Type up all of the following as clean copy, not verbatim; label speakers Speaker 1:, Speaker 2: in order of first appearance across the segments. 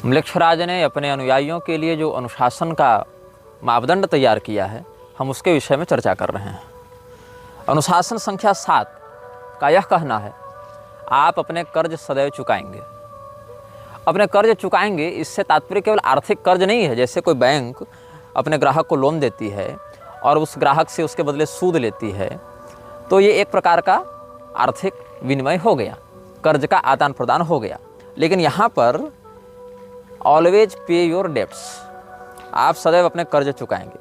Speaker 1: म्लेच्छराज ने अपने अनुयायियों के लिए जो अनुशासन का मापदंड तैयार किया है, हम उसके विषय में चर्चा कर रहे हैं। अनुशासन संख्या 7 का यह कहना है, आप अपने कर्ज सदैव चुकाएंगे। अपने कर्ज चुकाएंगे, इससे तात्पर्य केवल आर्थिक कर्ज नहीं है। जैसे कोई बैंक अपने ग्राहक को लोन देती है और उस ग्राहक से उसके बदले सूद लेती है, तो ये एक प्रकार का आर्थिक विनिमय हो गया, कर्ज का आदान प्रदान हो गया। लेकिन यहाँ पर ऑलवेज पे योर डेब्ट्स, आप सदैव अपने कर्ज चुकाएंगे।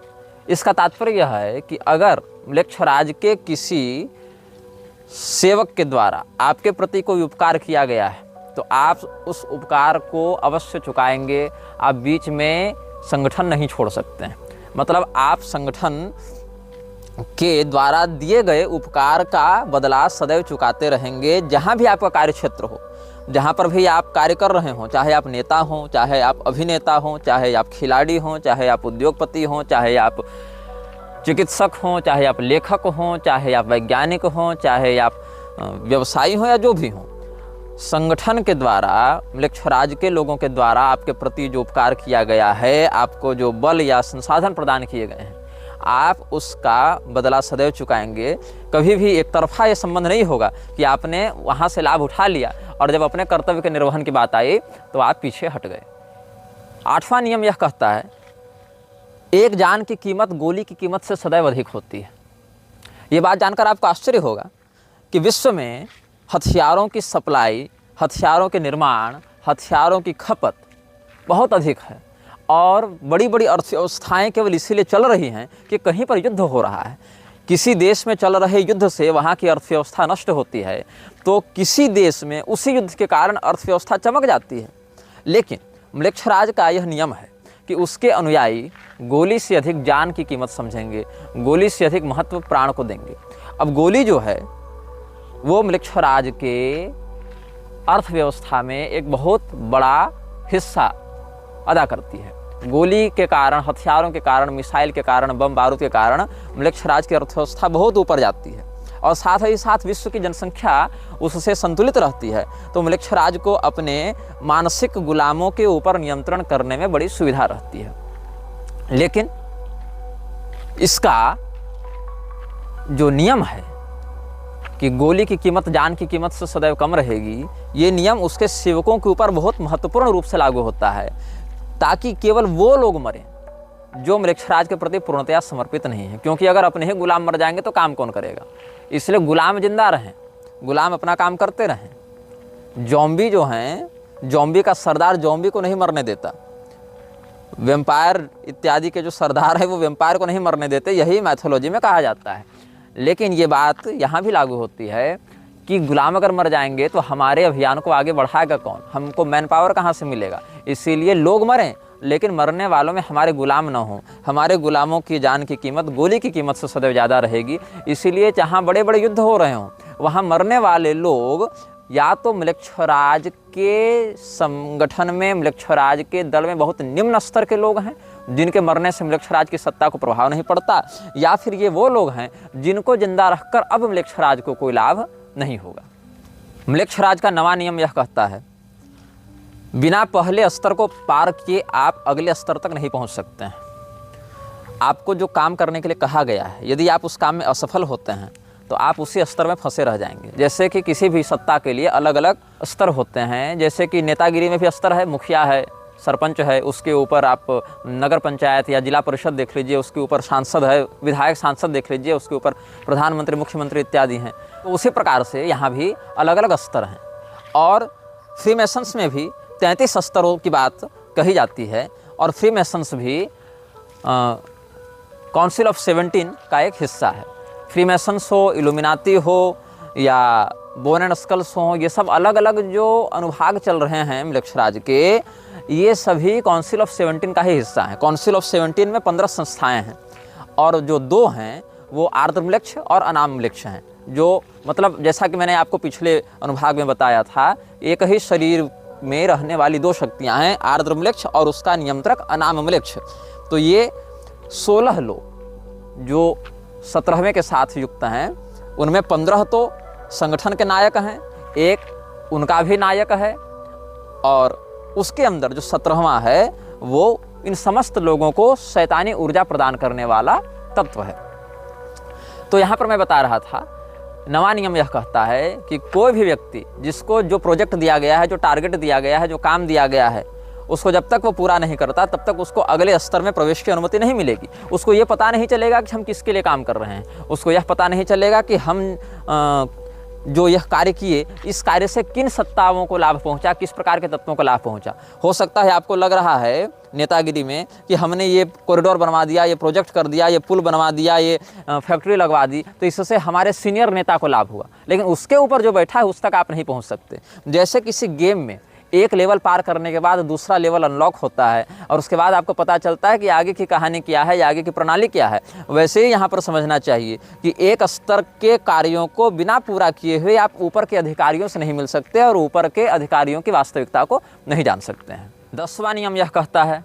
Speaker 1: इसका तात्पर्य यह है कि अगर म्लेच्छराज के किसी सेवक के द्वारा आपके प्रति कोई उपकार किया गया है, तो आप उस उपकार को अवश्य चुकाएंगे। आप बीच में संगठन नहीं छोड़ सकते हैं। मतलब आप संगठन के द्वारा दिए गए उपकार का बदला सदैव चुकाते रहेंगे। जहाँ भी आपका कार्य क्षेत्र हो, जहाँ पर भी आप कार्य कर रहे हों, चाहे आप नेता हों, चाहे आप अभिनेता हों, चाहे आप खिलाड़ी हों, चाहे आप उद्योगपति हों, चाहे आप चिकित्सक हों, चाहे आप लेखक हों, चाहे आप वैज्ञानिक हों, चाहे आप व्यवसायी हों या जो भी हों, संगठन के द्वारा, म्लेच्छराज के लोगों के द्वारा आपके प्रति जो उपकार किया गया है, आपको जो बल या संसाधन प्रदान किए गए हैं, आप उसका बदला सदैव चुकाएंगे। कभी भी एक तरफा ये संबंध नहीं होगा कि आपने वहाँ से लाभ उठा लिया और जब अपने कर्तव्य के निर्वहन की बात आई तो आप पीछे हट गए। 8वां नियम यह कहता है, एक जान की कीमत गोली की कीमत से सदैव अधिक होती है। ये बात जानकर आपको आश्चर्य होगा कि विश्व में हथियारों की सप्लाई, हथियारों के निर्माण, हथियारों की खपत बहुत अधिक है और बड़ी बड़ी अर्थव्यवस्थाएं केवल इसीलिए चल रही हैं कि कहीं पर युद्ध हो रहा है। किसी देश में चल रहे युद्ध से वहाँ की अर्थव्यवस्था नष्ट होती है, तो किसी देश में उसी युद्ध के कारण अर्थव्यवस्था चमक जाती है। लेकिन म्लेच्छराज का यह नियम है कि उसके अनुयायी गोली से अधिक जान की कीमत समझेंगे, गोली से अधिक महत्व प्राण को देंगे। अब गोली जो है वो म्लेच्छराज के अर्थव्यवस्था में एक बहुत बड़ा हिस्सा अदा करती है। गोली के कारण, हथियारों के कारण, मिसाइल के कारण, बम बारूद के कारण म्लेच्छराज की अर्थव्यवस्था बहुत ऊपर जाती है और साथ ही साथ विश्व की जनसंख्या उससे संतुलित रहती है। तो म्लेच्छराज को अपने मानसिक गुलामों के ऊपर नियंत्रण करने में बड़ी सुविधा रहती है। लेकिन इसका जो नियम है कि गोली की कीमत जान की कीमत से सदैव कम रहेगी, ये नियम उसके सेवकों के ऊपर बहुत महत्वपूर्ण रूप से लागू होता है, ताकि केवल वो लोग मरें जो म्लेच्छराज के प्रति पूर्णतया समर्पित नहीं है। क्योंकि अगर अपने ही गुलाम मर जाएंगे तो काम कौन करेगा? इसलिए गुलाम जिंदा रहें, गुलाम अपना काम करते रहें। जॉम्बी जो हैं, जॉम्बी का सरदार जॉम्बी को नहीं मरने देता। वेम्पायर इत्यादि के जो सरदार है वो वेम्पायर को नहीं मरने देते, यही मैथोलॉजी में कहा जाता है। लेकिन ये बात यहाँ भी लागू होती है कि गुलाम अगर मर जाएंगे तो हमारे अभियान को आगे बढ़ाएगा कौन? हमको मैन पावर कहाँ से मिलेगा? इसीलिए लोग मरें, लेकिन मरने वालों में हमारे गुलाम ना हों। हमारे गुलामों की जान की कीमत गोली की कीमत से सदैव ज़्यादा रहेगी। इसीलिए जहाँ बड़े बड़े युद्ध हो रहे हों, वहाँ मरने वाले लोग या तो म्लेच्छराज के संगठन में, म्लेच्छराज के दल में बहुत निम्न स्तर के लोग हैं जिनके मरने से म्लेच्छराज की सत्ता को प्रभाव नहीं पड़ता, या फिर ये वो लोग हैं जिनको जिंदा रखकर अब म्लेच्छराज को कोई लाभ नहीं होगा। म्लेच्छराज का 9वां नियम यह कहता है, बिना पहले स्तर को पार किए आप अगले स्तर तक नहीं पहुंच सकते हैं। आपको जो काम करने के लिए कहा गया है, यदि आप उस काम में असफल होते हैं तो आप उसी स्तर में फंसे रह जाएंगे। जैसे कि किसी भी सत्ता के लिए अलग अलग स्तर होते हैं। जैसे कि नेतागिरी में भी स्तर है, मुखिया है, सरपंच है, उसके ऊपर आप नगर पंचायत या जिला परिषद देख लीजिए, उसके ऊपर सांसद है, विधायक सांसद देख लीजिए, उसके ऊपर प्रधानमंत्री, मुख्यमंत्री इत्यादि हैं। तो उसी प्रकार से यहाँ भी अलग अलग स्तर हैं। और फ्रीमेसन्स में भी 33 स्तरों की बात कही जाती है और फ्रीमेसन्स भी काउंसिल ऑफ 17 का एक हिस्सा है। फ्रीमेसन्स हो, इल्यूमिनाती हो या बोन एंड स्कल्स हो, ये सब अलग अलग जो अनुभाग चल रहे हैं म्लेच्छराज के, ये सभी काउंसिल ऑफ 17 का ही हिस्सा है। काउंसिल ऑफ 17 में 15 संस्थाएं हैं और जो 2 हैं वो आर्द्रम्लेच्छ और अनाम्लेच्छ हैं। जो मतलब जैसा कि मैंने आपको पिछले अनुभाग में बताया था, एक ही शरीर में रहने वाली 2 शक्तियां हैं, आर्द्रम्लेच्छ और उसका नियंत्रक अनाम्लेच्छ। तो ये 16 लोग जो 17वें के साथ युक्त हैं, उनमें 15 तो संगठन के नायक हैं, एक उनका भी नायक है और उसके अंदर जो 17वां है वो इन समस्त लोगों को शैतानी ऊर्जा प्रदान करने वाला तत्व है। तो यहाँ पर मैं बता रहा था, 9वां नियम यह कहता है कि कोई भी व्यक्ति जिसको जो प्रोजेक्ट दिया गया है, जो टारगेट दिया गया है, जो काम दिया गया है, उसको जब तक वो पूरा नहीं करता तब तक उसको अगले स्तर में प्रवेश की अनुमति नहीं मिलेगी। उसको ये पता नहीं चलेगा कि हम किसके लिए काम कर रहे हैं, उसको यह पता नहीं चलेगा कि हम जो यह कार्य किए, इस कार्य से किन सत्ताओं को लाभ पहुंचा, किस प्रकार के तत्वों को लाभ पहुंचा। हो सकता है आपको लग रहा है नेतागिरी में कि हमने ये कॉरिडोर बनवा दिया, ये प्रोजेक्ट कर दिया, ये पुल बनवा दिया, ये फैक्ट्री लगवा दी, तो इससे हमारे सीनियर नेता को लाभ हुआ, लेकिन उसके ऊपर जो बैठा है उस तक आप नहीं पहुंच सकते। जैसे किसी गेम में एक लेवल पार करने के बाद दूसरा लेवल अनलॉक होता है और उसके बाद आपको पता चलता है कि आगे की कहानी क्या है या आगे की प्रणाली क्या है, वैसे ही यहाँ पर समझना चाहिए कि एक स्तर के कार्यों को बिना पूरा किए हुए आप ऊपर के अधिकारियों से नहीं मिल सकते और ऊपर के अधिकारियों की वास्तविकता को नहीं जान सकते हैं। 10वां नियम यह कहता है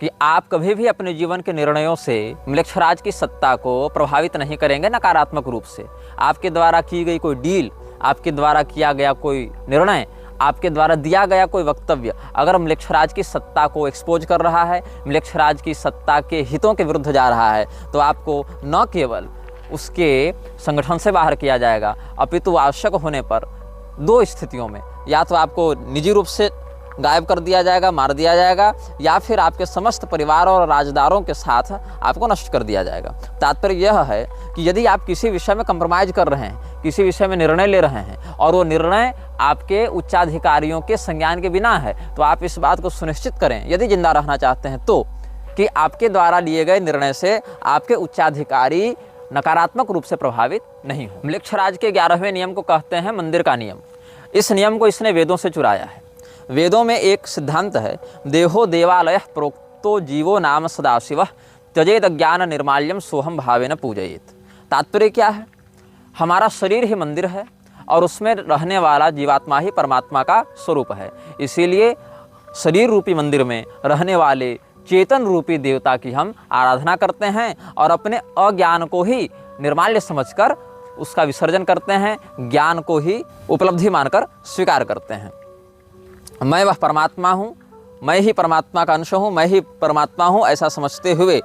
Speaker 1: कि आप कभी भी अपने जीवन के निर्णयों से म्लेच्छराज की सत्ता को प्रभावित नहीं करेंगे नकारात्मक रूप से। आपके द्वारा की गई कोई डील, आपके द्वारा किया गया कोई निर्णय, आपके द्वारा दिया गया कोई वक्तव्य अगर म्लेच्छराज की सत्ता को एक्सपोज कर रहा है, म्लेच्छराज की सत्ता के हितों के विरुद्ध जा रहा है, तो आपको न केवल उसके संगठन से बाहर किया जाएगा, अपितु आवश्यक होने पर 2 स्थितियों में या तो आपको निजी रूप से गायब कर दिया जाएगा, मार दिया जाएगा, या फिर आपके समस्त परिवार और राजदारों के साथ आपको नष्ट कर दिया जाएगा। तात्पर्य यह है कि यदि आप किसी विषय में कंप्रोमाइज़ कर रहे हैं, किसी विषय में निर्णय ले रहे हैं और वो निर्णय आपके उच्चाधिकारियों के संज्ञान के बिना है, तो आप इस बात को सुनिश्चित करें, यदि जिंदा रहना चाहते हैं तो, कि आपके द्वारा लिए गए निर्णय से आपके उच्चाधिकारी नकारात्मक रूप से प्रभावित नहीं हो। म्लेच्छराज के 11वें नियम को कहते हैं मंदिर का नियम। इस नियम को इसने वेदों से चुराया है। वेदों में एक सिद्धांत है, देहो देवालय प्रोक्तो जीवो नाम सदाशिवः त्यजेत ज्ञान निर्माल्यम सोहम भावेन पूजयेत। तात्पर्य क्या है? हमारा शरीर ही मंदिर है और उसमें रहने वाला जीवात्मा ही परमात्मा का स्वरूप है। इसीलिए शरीर रूपी मंदिर में रहने वाले चेतन रूपी देवता की हम आराधना करते हैं और अपने अज्ञान को ही निर्माल्य समझकर उसका विसर्जन करते हैं, ज्ञान को ही उपलब्धि मानकर स्वीकार करते हैं। मैं वह परमात्मा हूँ, मैं ही परमात्मा का अंश हूँ, मैं ही परमात्मा हूँ, ऐसा समझते हुए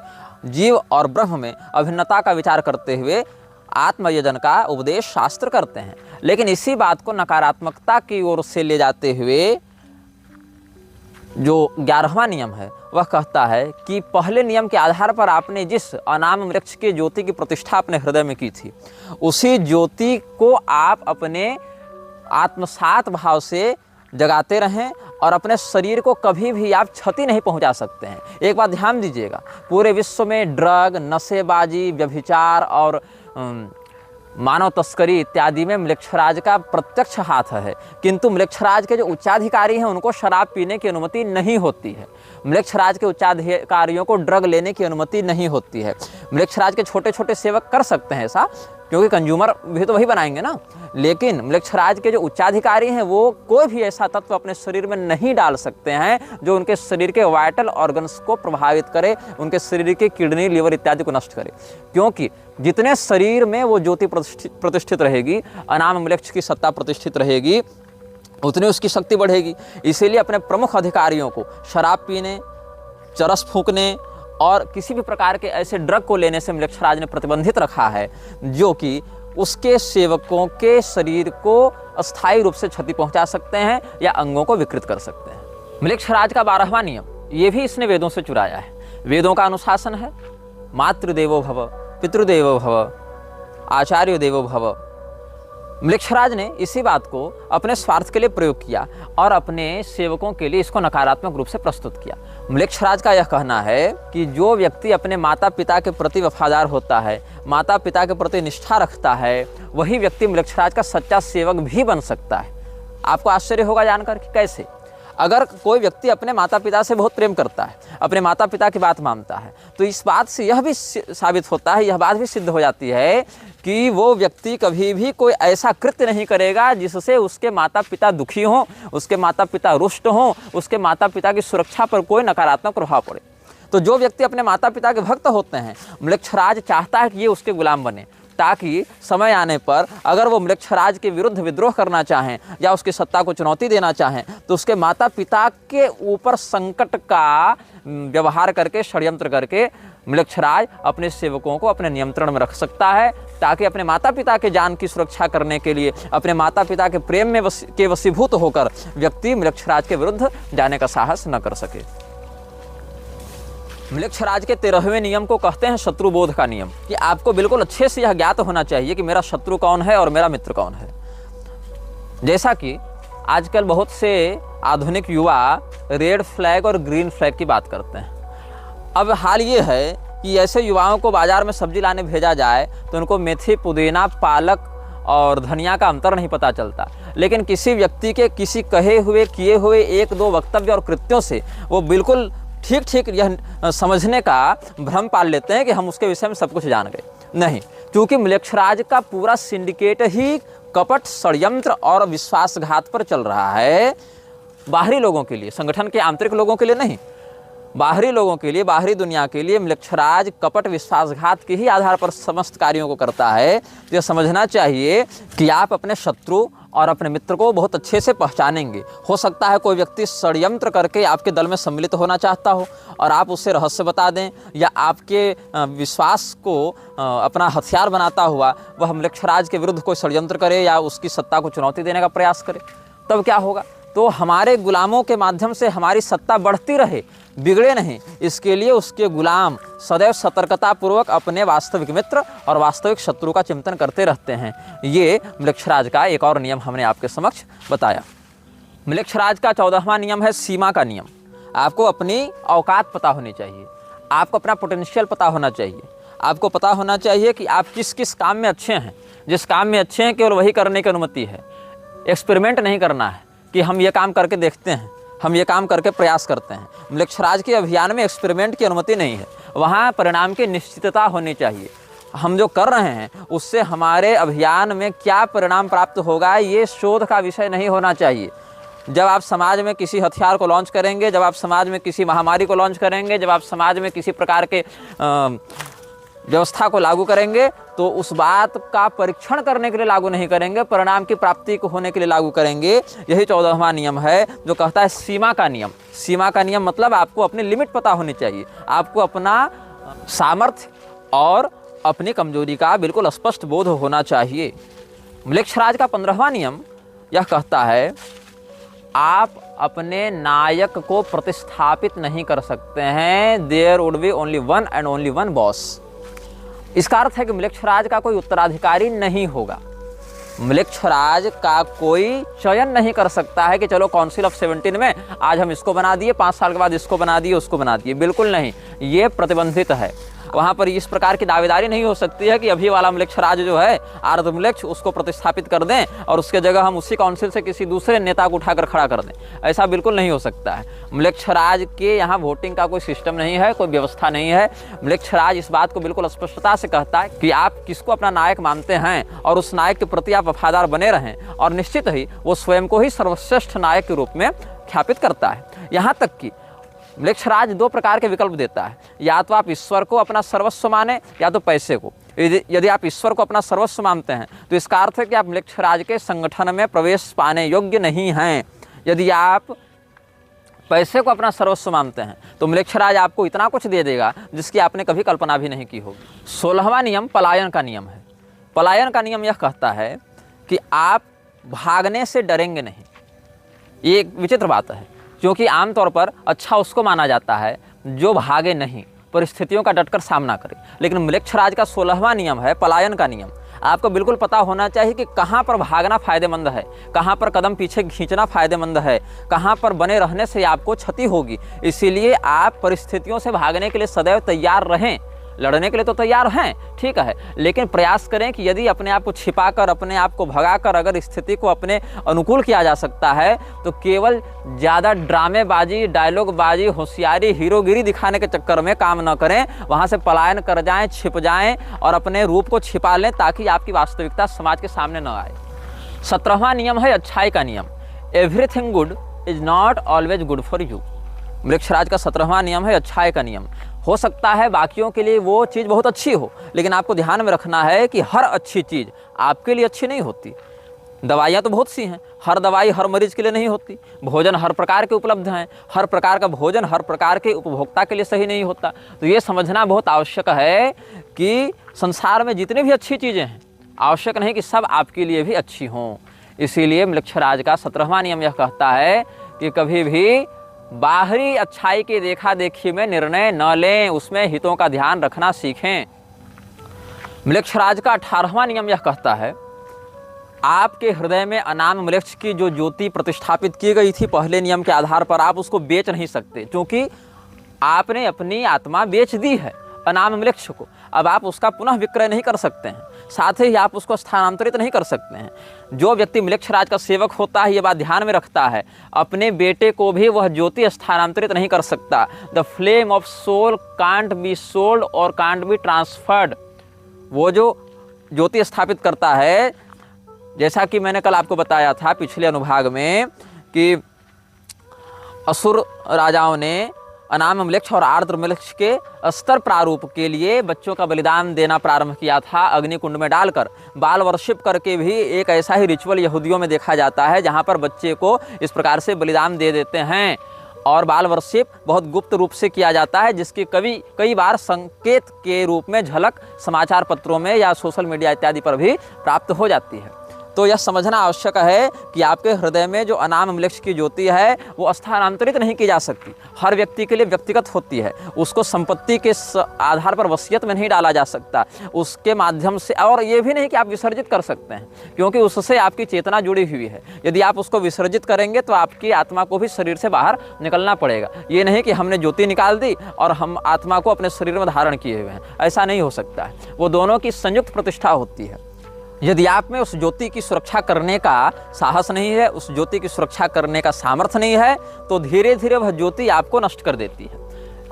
Speaker 1: जीव और ब्रह्म में अभिन्नता का विचार करते हुए आत्मयजन का उपदेश शास्त्र करते हैं। लेकिन इसी बात को नकारात्मकता की ओर से ले जाते हुए जो 11वां नियम है वह कहता है कि पहले नियम के आधार पर आपने जिस अनाम वृक्ष की ज्योति की प्रतिष्ठा अपने हृदय में की थी, उसी ज्योति को आप अपने आत्मसात भाव से जगाते रहें और अपने शरीर को कभी भी आप क्षति नहीं पहुंचा सकते हैं। एक बात ध्यान दीजिएगा, पूरे विश्व में ड्रग, नशेबाजी, व्यभिचार और मानव तस्करी इत्यादि में म्लेच्छराज का प्रत्यक्ष हाथ है, किंतु म्लेच्छराज के जो उच्चाधिकारी हैं उनको शराब पीने की अनुमति नहीं होती है। म्लेच्छराज के उच्चाधिकारियों को ड्रग लेने की अनुमति नहीं होती है। म्लेच्छराज के छोटे छोटे सेवक कर सकते हैं ऐसा, क्योंकि कंज्यूमर भी तो वही बनाएंगे ना, लेकिन म्लेच्छराज के जो उच्चाधिकारी हैं वो कोई भी ऐसा तत्व अपने शरीर में नहीं डाल सकते हैं जो उनके शरीर के वाइटल ऑर्गन्स को प्रभावित करे, उनके शरीर के किडनी, लीवर इत्यादि को नष्ट करे। क्योंकि जितने शरीर में वो ज्योति प्रतिष्ठित रहेगी, अनाम म्लेच्छ की सत्ता प्रतिष्ठित रहेगी, उतनी उसकी शक्ति बढ़ेगी। इसीलिए अपने प्रमुख अधिकारियों को शराब पीने, चरस फूंकने और किसी भी प्रकार के ऐसे ड्रग को लेने से म्लेच्छराज ने प्रतिबंधित रखा है जो कि उसके सेवकों के शरीर को अस्थायी रूप से क्षति पहुंचा सकते हैं या अंगों को विकृत कर सकते हैं। म्लेच्छराज का 12वां नियम ये भी इसने वेदों से चुराया है। वेदों का अनुशासन है, मातृदेवो भव, पितृदेवो भव, आचार्य देवो भव। म्लेच्छराज ने इसी बात को अपने स्वार्थ के लिए प्रयोग किया और अपने सेवकों के लिए इसको नकारात्मक रूप से प्रस्तुत किया। म्लेच्छराज का यह कहना है कि जो व्यक्ति अपने माता पिता के प्रति वफादार होता है, माता पिता के प्रति निष्ठा रखता है, वही व्यक्ति म्लेच्छराज का सच्चा सेवक भी बन सकता है। आपको आश्चर्य होगा जानकर कि कैसे। अगर कोई व्यक्ति अपने माता पिता से बहुत प्रेम करता है, अपने माता पिता की बात मानता है, तो इस बात से यह भी साबित होता है, यह बात भी सिद्ध हो जाती है कि वो व्यक्ति कभी भी कोई ऐसा कृत्य नहीं करेगा जिससे उसके माता पिता दुखी हों, उसके माता पिता रुष्ट हों, उसके माता पिता की सुरक्षा पर कोई नकारात्मक प्रभाव पड़े। तो जो व्यक्ति अपने माता पिता के भक्त होते हैं, म्लेच्छराज चाहता है कि ये उसके गुलाम बने। ताकि समय आने पर अगर वो म्लेच्छराज के विरुद्ध विद्रोह करना चाहें या उसकी सत्ता को चुनौती देना चाहें तो उसके माता पिता के ऊपर संकट का व्यवहार करके, षड्यंत्र करके म्लेच्छराज अपने सेवकों को अपने नियंत्रण में रख सकता है, ताकि अपने माता पिता के जान की सुरक्षा करने के लिए, अपने माता पिता के प्रेम में के वशीभूत होकर व्यक्ति म्लेच्छराज के विरुद्ध जाने का साहस न कर सके। म्लेच्छराज के 13वें नियम को कहते हैं शत्रुबोध का नियम, कि आपको बिल्कुल अच्छे से यह ज्ञात होना चाहिए कि मेरा शत्रु कौन है और मेरा मित्र कौन है। जैसा कि आजकल बहुत से आधुनिक युवा रेड फ्लैग और ग्रीन फ्लैग की बात करते हैं। अब हाल ये है कि ऐसे युवाओं को बाजार में सब्जी लाने भेजा जाए तो उनको मेथी, पुदीना, पालक और धनिया का अंतर नहीं पता चलता, लेकिन किसी व्यक्ति के किसी कहे हुए, किए हुए 1-2 वक्तव्य और कृत्यों से वो बिल्कुल ठीक ठीक यह समझने का भ्रम पाल लेते हैं कि हम उसके विषय में सब कुछ जान गए। नहीं, क्योंकि म्लेच्छराज का पूरा सिंडिकेट ही कपट, षड्यंत्र और विश्वासघात पर चल रहा है। बाहरी लोगों के लिए, संगठन के आंतरिक लोगों के लिए नहीं, बाहरी लोगों के लिए, बाहरी दुनिया के लिए म्लेच्छराज कपट, विश्वासघात के ही आधार पर समस्त कार्यों को करता है। तो यह समझना चाहिए कि आप अपने शत्रु और अपने मित्र को बहुत अच्छे से पहचानेंगे। हो सकता है कोई व्यक्ति षड्यंत्र करके आपके दल में सम्मिलित होना चाहता हो और आप उससे रहस्य बता दें, या आपके विश्वास को अपना हथियार बनाता हुआ वह म्लेच्छराज के विरुद्ध कोई षड्यंत्र करे या उसकी सत्ता को चुनौती देने का प्रयास करे, तब क्या होगा? तो हमारे गुलामों के माध्यम से हमारी सत्ता बढ़ती रहे, बिगड़े नहीं, इसके लिए उसके गुलाम सदैव सतर्कतापूर्वक अपने वास्तविक मित्र और वास्तविक शत्रु का चिंतन करते रहते हैं। ये म्लेच्छराज का एक और नियम हमने आपके समक्ष बताया। म्लेच्छराज का 14वां नियम है सीमा का नियम। आपको अपनी औकात पता होनी चाहिए, आपको अपना पोटेंशियल पता होना चाहिए, आपको पता होना चाहिए कि आप किस किस काम में अच्छे हैं। जिस काम में अच्छे हैं केवल वही करने की अनुमति है। एक्सपेरिमेंट नहीं करना है कि हम ये काम करके देखते हैं, हम ये काम करके प्रयास करते हैं। म्लेच्छराज के अभियान में एक्सपेरिमेंट की अनुमति नहीं है, वहाँ परिणाम की निश्चितता होनी चाहिए। हम जो कर रहे हैं उससे हमारे अभियान में क्या परिणाम प्राप्त होगा ये शोध का विषय नहीं होना चाहिए। जब आप समाज में किसी हथियार को लॉन्च करेंगे, जब आप समाज में किसी महामारी को लॉन्च करेंगे, जब आप समाज में किसी प्रकार के व्यवस्था को लागू करेंगे तो उस बात का परीक्षण करने के लिए लागू नहीं करेंगे, परिणाम की प्राप्ति को होने के लिए लागू करेंगे। यही 14वां नियम है जो कहता है सीमा का नियम। सीमा का नियम मतलब आपको अपनी लिमिट पता होनी चाहिए, आपको अपना सामर्थ्य और अपनी कमजोरी का बिल्कुल स्पष्ट बोध होना चाहिए। म्लेच्छराज का 15वां नियम यह कहता है आप अपने नायक को प्रतिस्थापित नहीं कर सकते हैं। There would be only one and only one boss. इसका अर्थ है कि म्लेच्छराज का कोई उत्तराधिकारी नहीं होगा। म्लेच्छराज का कोई चयन नहीं कर सकता है कि चलो काउंसिल ऑफ 17 में आज हम इसको बना दिए, 5 साल के बाद इसको बना दिए, उसको बना दिए। बिल्कुल नहीं, ये प्रतिबंधित है। वहाँ पर इस प्रकार की दावेदारी नहीं हो सकती है कि अभी वाला म्लेच्छराज जो है आर्धम्लेच्छ, उसको प्रतिस्थापित कर दें और उसके जगह हम उसी काउंसिल से किसी दूसरे नेता को उठाकर खड़ा कर दें। ऐसा बिल्कुल नहीं हो सकता है। म्लेच्छराज के यहाँ वोटिंग का कोई सिस्टम नहीं है, कोई व्यवस्था नहीं है। म्लेच्छराज इस बात को बिल्कुल स्पष्टता से कहता है कि आप किसको अपना नायक मानते हैं और उस नायक के प्रति आप वफादार बने रहें, और निश्चित ही वो स्वयं को ही सर्वश्रेष्ठ नायक के रूप में ख्यापित करता है। यहाँ तक कि म्लेच्छराज 2 प्रकार के विकल्प देता है, या तो आप ईश्वर को अपना सर्वस्व माने या तो पैसे को। यदि आप ईश्वर को अपना सर्वस्व मानते हैं तो इसका अर्थ है कि आप म्लेच्छराज के संगठन में प्रवेश पाने योग्य नहीं हैं। यदि आप पैसे को अपना सर्वस्व मानते हैं तो म्लेच्छराज आपको इतना कुछ दे देगा जिसकी आपने कभी कल्पना भी नहीं की होगी। 16वां नियम पलायन का नियम है। पलायन का नियम यह कहता है कि आप भागने से डरेंगे नहीं। ये एक विचित्र बात है, क्योंकि आमतौर पर अच्छा उसको माना जाता है जो भागे नहीं, परिस्थितियों का डटकर सामना करे। लेकिन म्लेच्छराज का 16वां नियम है पलायन का नियम। आपको बिल्कुल पता होना चाहिए कि कहाँ पर भागना फायदेमंद है, कहाँ पर कदम पीछे खींचना फायदेमंद है, कहाँ पर बने रहने से आपको क्षति होगी। इसीलिए आप परिस्थितियों से भागने के लिए सदैव तैयार रहें। लड़ने के लिए तो तैयार हैं, ठीक है, लेकिन प्रयास करें कि यदि अपने आप को छिपाकर, अपने आप को भगाकर अगर स्थिति को अपने अनुकूल किया जा सकता है तो केवल ज़्यादा ड्रामेबाजी, डायलॉगबाजी, होशियारी, हीरोगिरी दिखाने के चक्कर में काम न करें। वहाँ से पलायन कर जाएं, छिप जाएं और अपने रूप को छिपा लें ताकि आपकी वास्तविकता समाज के सामने न आए। 17वां नियम है अच्छाई का नियम। Everything good is not always good for you. Mlechchharaj का 17वां नियम है अच्छाई का नियम। हो सकता है बाकियों के लिए वो चीज़ बहुत अच्छी हो, लेकिन आपको ध्यान में रखना है कि हर अच्छी चीज़ आपके लिए अच्छी नहीं होती। दवाइयाँ तो बहुत सी हैं, हर दवाई हर मरीज के लिए नहीं होती। भोजन हर प्रकार के उपलब्ध हैं, हर प्रकार का भोजन हर प्रकार के उपभोक्ता के लिए सही नहीं होता। तो ये समझना बहुत आवश्यक है कि संसार में जितनी भी अच्छी चीज़ें हैं, आवश्यक नहीं कि सब आपके लिए भी अच्छी हों। इसीलिए मृक्षराज का 17वां नियम यह कहता है कि कभी भी बाहरी अच्छाई की देखा देखी में निर्णय न लें, उसमें हितों का ध्यान रखना सीखें। मृक्षराज का 18वां नियम यह कहता है, आपके हृदय में अनाम मृक्ष की जो ज्योति प्रतिष्ठापित की गई थी पहले नियम के आधार पर, आप उसको बेच नहीं सकते, क्योंकि आपने अपनी आत्मा बेच दी है अनाम मृक्ष को। अब आप उसका पुनः विक्रय नहीं कर सकते हैं, साथ ही आप उसको स्थानांतरित नहीं कर सकते हैं। जो व्यक्ति मृक्षराज का सेवक होता है, ये बात ध्यान में रखता है, अपने बेटे को भी वह ज्योति स्थानांतरित नहीं कर सकता। The flame of soul can't be sold और कांट बी ट्रांसफर्ड। वो जो ज्योति स्थापित करता है, जैसा कि मैंने कल आपको बताया था पिछले अनुभाग में कि असुर राजाओं ने अनाम मृक्ष और आर्द्र मृक्ष के स्तर प्रारूप के लिए बच्चों का बलिदान देना प्रारंभ किया था, अग्निकुंड में डालकर। बाल वर्शिप करके भी एक ऐसा ही रिचुअल यहूदियों में देखा जाता है, जहाँ पर बच्चे को इस प्रकार से बलिदान दे देते हैं। और बाल वर्शिप बहुत गुप्त रूप से किया जाता है, जिसकी कई बार संकेत के रूप में झलक समाचार पत्रों में या सोशल मीडिया इत्यादि पर भी प्राप्त हो जाती है। तो यह समझना आवश्यक है कि आपके हृदय में जो अनाम मृक्ष की ज्योति है वो स्थानांतरित नहीं की जा सकती, हर व्यक्ति के लिए व्यक्तिगत होती है। उसको संपत्ति के आधार पर वसीयत में नहीं डाला जा सकता, उसके माध्यम से। और ये भी नहीं कि आप विसर्जित कर सकते हैं, क्योंकि उससे आपकी चेतना जुड़ी हुई है। यदि आप उसको विसर्जित करेंगे तो आपकी आत्मा को भी शरीर से बाहर निकलना पड़ेगा। ये नहीं कि हमने ज्योति निकाल दी और हम आत्मा को अपने शरीर में धारण किए हुए हैं, ऐसा नहीं हो सकता है। वो दोनों की संयुक्त प्रतिष्ठा होती है। यदि आप में उस ज्योति की सुरक्षा करने का साहस नहीं है, उस ज्योति की सुरक्षा करने का सामर्थ्य नहीं है, तो धीरे धीरे वह ज्योति आपको नष्ट कर देती है।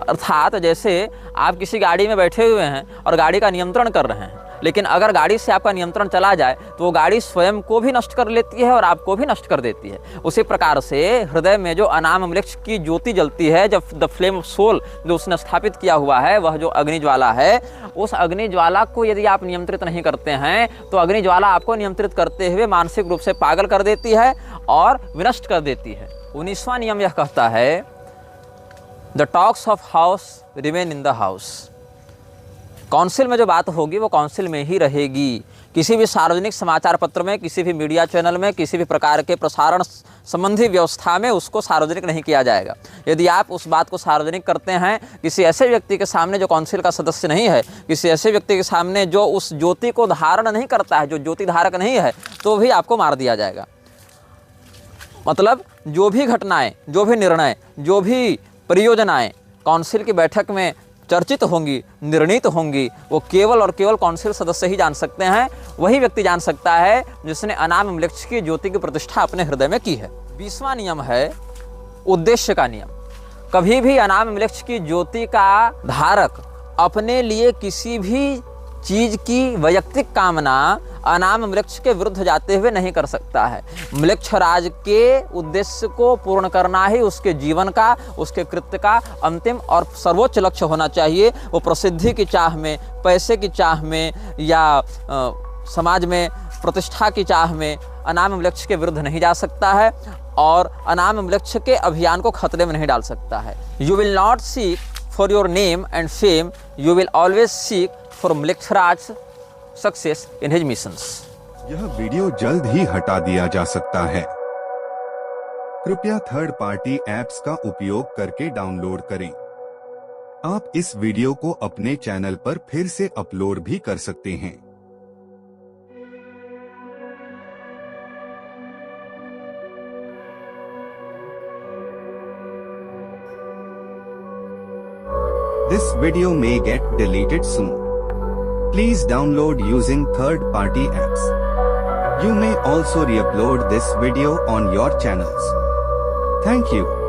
Speaker 1: अर्थात जैसे आप किसी गाड़ी में बैठे हुए हैं और गाड़ी का नियंत्रण कर रहे हैं, लेकिन अगर गाड़ी से आपका नियंत्रण चला जाए तो वो गाड़ी स्वयं को भी नष्ट कर लेती है और आपको भी नष्ट कर देती है। उसी प्रकार से हृदय में जो अनाम मृक्ष की ज्योति जलती है, जब द फ्लेम ऑफ सोल जो उसने स्थापित किया हुआ है, वह जो अग्नि ज्वाला है, उस अग्नि ज्वाला को यदि आप नियंत्रित नहीं करते हैं तो अग्नि ज्वाला आपको नियंत्रित करते हुए मानसिक रूप से पागल कर देती है और विनष्ट कर देती है। 19वां नियम यह कहता है, the talks of house remain in the house. Council में जो बात होगी वो काउंसिल में ही रहेगी। किसी भी सार्वजनिक समाचार पत्र में, किसी भी मीडिया चैनल में, किसी भी प्रकार के प्रसारण संबंधी व्यवस्था में उसको सार्वजनिक नहीं किया जाएगा। यदि आप उस बात को सार्वजनिक करते हैं किसी ऐसे व्यक्ति के सामने जो काउंसिल का सदस्य नहीं है, किसी ऐसे व्यक्ति के सामने जो उस ज्योति को धारण नहीं करता है, जो ज्योति धारक नहीं है, तो भी आपको मार दिया जाएगा। मतलब जो भी घटनाएं, जो भी निर्णय, जो भी परियोजनाएं काउंसिल की बैठक में चर्चित होंगी, निर्णीत होंगी, वो केवल और केवल काउंसिल सदस्य ही जान सकते हैं। वही व्यक्ति जान सकता है जिसने अनाम मृक्ष की ज्योति की प्रतिष्ठा अपने हृदय में की है। 20वां नियम है उद्देश्य का नियम। कभी भी अनाम मृक्ष की ज्योति का धारक अपने लिए किसी भी चीज की वैयक्तिक कामना अनाम वृक्ष के विरुद्ध जाते हुए नहीं कर सकता है। मृक्षराज के उद्देश्य को पूर्ण करना ही उसके जीवन का, उसके कृत्य का अंतिम और सर्वोच्च लक्ष्य होना चाहिए। वो प्रसिद्धि की चाह में, पैसे की चाह में या समाज में प्रतिष्ठा की चाह में अनाम वृक्ष के विरुद्ध नहीं जा सकता है और अनाम वृक्ष के अभियान को खतरे में नहीं डाल सकता है। You will not seek for your name and fame, you will always seek for Mrikshraj success in his missions.
Speaker 2: यह वीडियो जल्द ही हटा दिया जा सकता है। कृपया थर्ड पार्टी ऐप्स का उपयोग करके डाउनलोड करें। आप इस वीडियो को अपने चैनल पर फिर से अपलोड भी कर सकते हैं। This video may get deleted soon. Please download using third-party apps. You may also re-upload this video on your channels. Thank you.